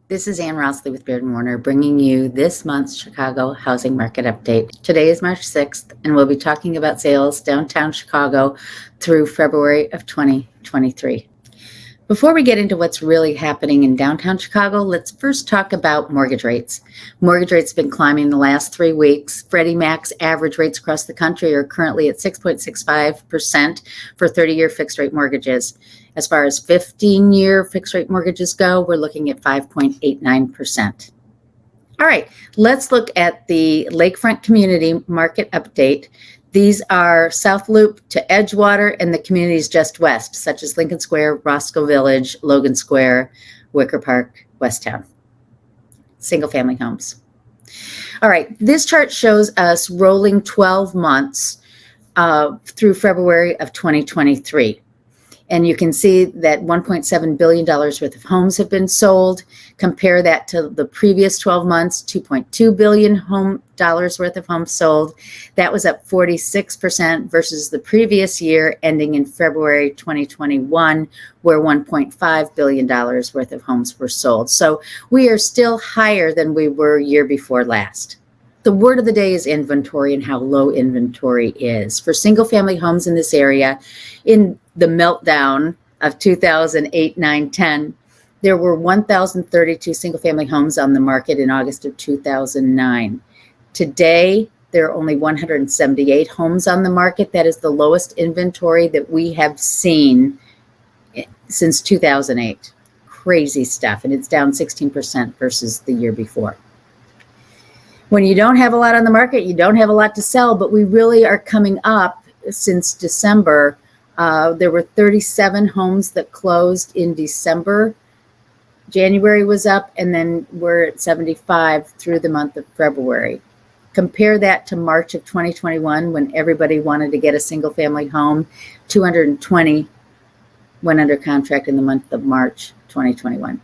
This is Anne Rossley with Baird Warner bringing you this month's Chicago housing market update. Today is March 6th, and we'll be talking about sales downtown Chicago through February of 2023. Before we get into what's really happening in downtown Chicago, let's first talk about mortgage rates. Mortgage rates have been climbing the last 3 weeks. Freddie Mac's average rates across the country are currently at 6.65% for 30-year fixed-rate mortgages. As far as 15-year fixed-rate mortgages go, we're looking at 5.89%. All right, let's look at the Lakefront Community Market Update. These are South Loop to Edgewater and the communities just west, such as Lincoln Square, Roscoe Village, Logan Square, Wicker Park, Westtown. Single-family homes. All right, this chart shows us rolling 12 months through February of 2023. And you can see that $1.7 billion worth of homes have been sold. Compare that to the previous 12 months, $2.2 billion worth of homes sold. That was up 46% versus the previous year, ending in February 2021, where $1.5 billion worth of homes were sold. So we are still higher than we were year before last. The word of the day is inventory and how low inventory is. For single-family homes in this area, in the meltdown of 2008, 9, 10, there were 1,032 single-family homes on the market in August of 2009. Today, there are only 178 homes on the market. That is the lowest inventory that we have seen since 2008. Crazy stuff, and it's down 16% versus the year before. When you don't have a lot on the market, you don't have a lot to sell, but we really are coming up since December. There were 37 homes that closed in December. January was up, and then we're at 75 through the month of February. Compare that to March of 2021, when everybody wanted to get a single family home. 220 went under contract in the month of March 2021.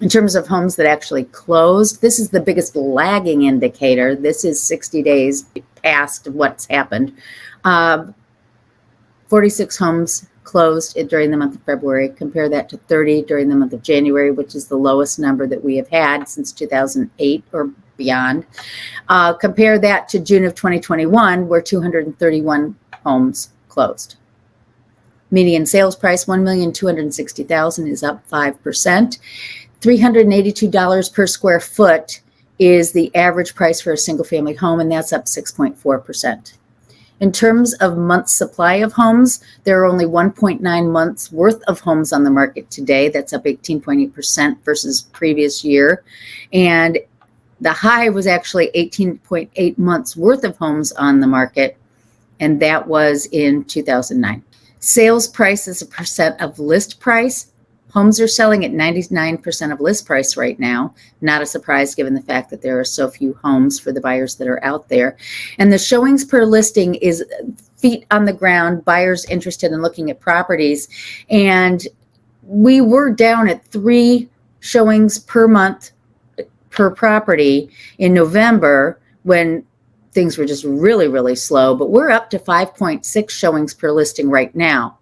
In terms of homes that actually closed, this is the biggest lagging indicator. This is 60 days past what's happened. 46 homes closed during the month of February. Compare that to 30 during the month of January, which is the lowest number that we have had since 2008 or beyond. Compare that to June of 2021, where 231 homes closed. Median sales price, $1,260,000, is up 5%. $382 per square foot is the average price for a single-family home, and that's up 6.4%. In terms of months supply of homes, there are only 1.9 months worth of homes on the market today. That's up 18.8% versus previous year. And the high was actually 18.8 months worth of homes on the market, and that was in 2009. Sales price as a percent of list price. Homes are selling at 99% of list price right now. Not a surprise given the fact that there are so few homes for the buyers that are out there. And the showings per listing is feet on the ground, buyers interested in looking at properties. And we were down at 3 showings per month per property in November when things were just really, really slow. But we're up to 5.6 showings per listing right now.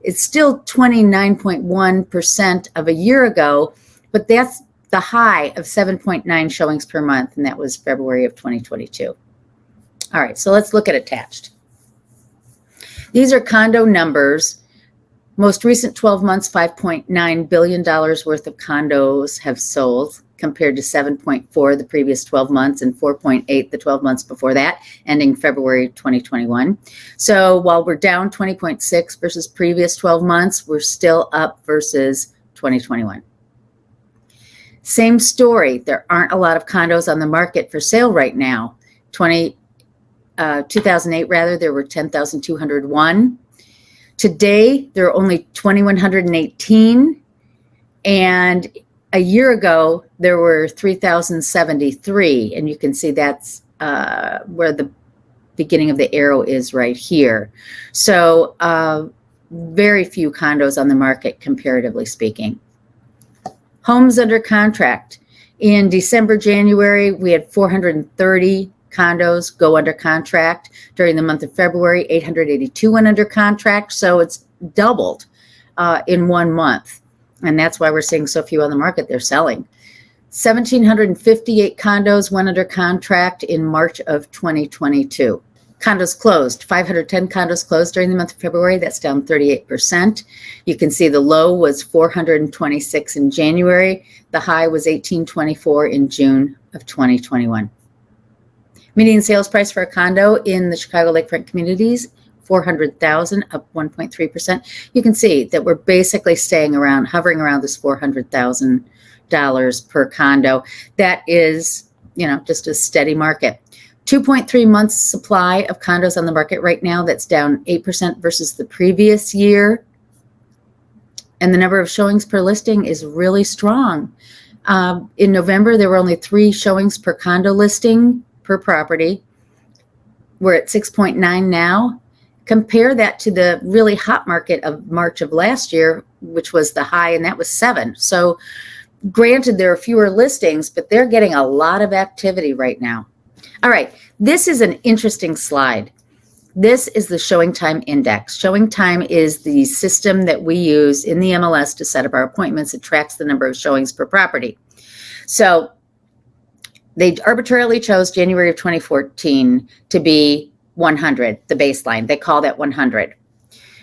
It's still 29.1% of a year ago, but that's the high of 7.9 showings per month, and that was February of 2022. All right, so let's look at attached. These are condo numbers. Most recent 12 months, $5.9 billion worth of condos have sold, compared to 7.4 the previous 12 months and 4.8 the 12 months before that, ending February 2021. So while we're down 20.6 versus previous 12 months, we're still up versus 2021. Same story. There aren't a lot of condos on the market for sale right now. 2008, there were 10,201. Today, there are only 2,118. And a year ago, there were 3,073, and you can see that's where the beginning of the arrow is right here. So very few condos on the market, comparatively speaking. Homes under contract. In December, January, we had 430 condos go under contract. During the month of February, 882 went under contract, so it's doubled in 1 month. And that's why we're seeing so few on the market. They're selling. 1,758 condos went under contract in March of 2022. Condos closed, 510 condos closed during the month of February. That's down 38%. You can see the low was 426 in January. The high was 1,824 in June of 2021. Median sales price for a condo in the Chicago lakefront communities, $400,000, up 1.3%. You can see that we're basically staying around, hovering around this $400,000 per condo. That is, just a steady market. 2.3 months supply of condos on the market right now. That's down 8% versus the previous year. And the number of showings per listing is really strong. In November, there were only 3 showings per condo listing per property. We're at 6.9 now. Compare that to the really hot market of March of last year, which was the high, and that was 7. So granted, there are fewer listings, but they're getting a lot of activity right now. All right, this is an interesting slide. This is the showing time index. Showing time is the system that we use in the MLS to set up our appointments. It tracks the number of showings per property. So they arbitrarily chose January of 2014 to be 100, the baseline. They call that 100.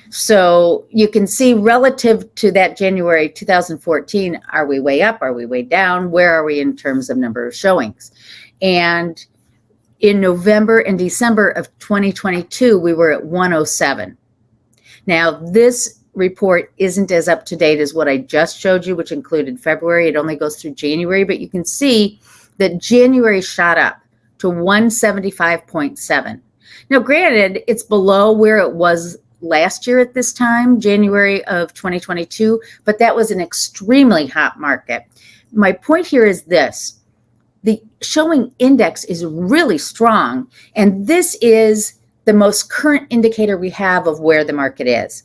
So you can see relative to that January 2014, are we way up? Are we way down? Where are we in terms of number of showings? And in November and December of 2022, we were at 107. Now, this report isn't as up to date as what I just showed you, which included February. It only goes through January, but you can see that January shot up to 175.7. Now, granted, it's below where it was last year at this time, January of 2022, but that was an extremely hot market. My point here is this. The showing index is really strong, and this is the most current indicator we have of where the market is.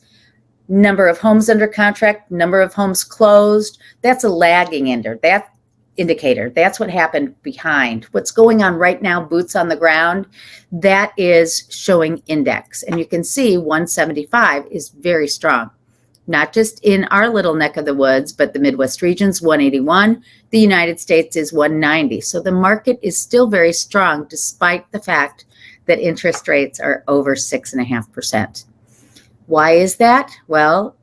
Number of homes under contract, number of homes closed, that's a lagging indicator. That's what happened behind. What's going on right now, boots on the ground, that is showing index. And you can see 175 is very strong. Not just in our little neck of the woods, but the Midwest region's 181. The United States is 190. So the market is still very strong despite the fact that interest rates are over 6.5%. Why is that? Well,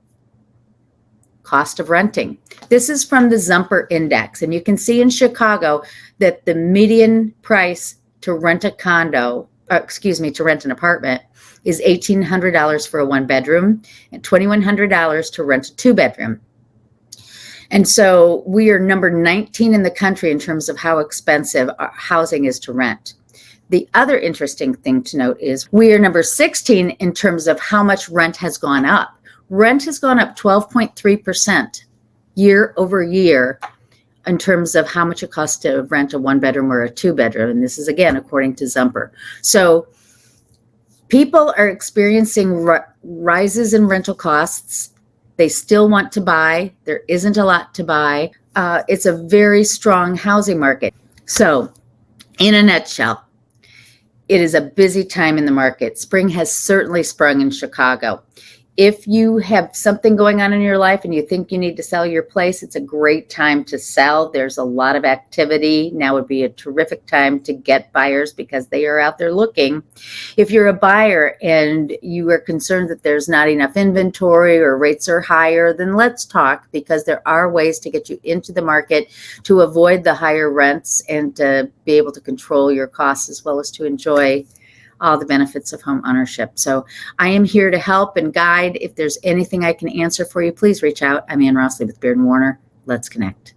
cost of renting. This is from the Zumper Index. And you can see in Chicago that the median price to rent a to rent an apartment is $1,800 for a 1-bedroom and $2,100 to rent a 2-bedroom. And so we are number 19 in the country in terms of how expensive housing is to rent. The other interesting thing to note is we are number 16 in terms of how much rent has gone up. Rent has gone up 12.3% year over year in terms of how much it costs to rent a 1-bedroom or a 2-bedroom. And this is, again, according to Zumper. So people are experiencing rises in rental costs. They still want to buy. There isn't a lot to buy. It's a very strong housing market. So in a nutshell, it is a busy time in the market. Spring has certainly sprung in Chicago. If you have something going on in your life and you think you need to sell your place, it's a great time to sell. There's a lot of activity. Now would be a terrific time to get buyers because they are out there looking. If you're a buyer and you are concerned that there's not enough inventory or rates are higher, then let's talk, because there are ways to get you into the market to avoid the higher rents and to be able to control your costs as well as to enjoy all the benefits of home ownership. So I am here to help and guide. If there's anything I can answer for you, please reach out. I'm Anne Rossley with Baird Warner. Let's connect.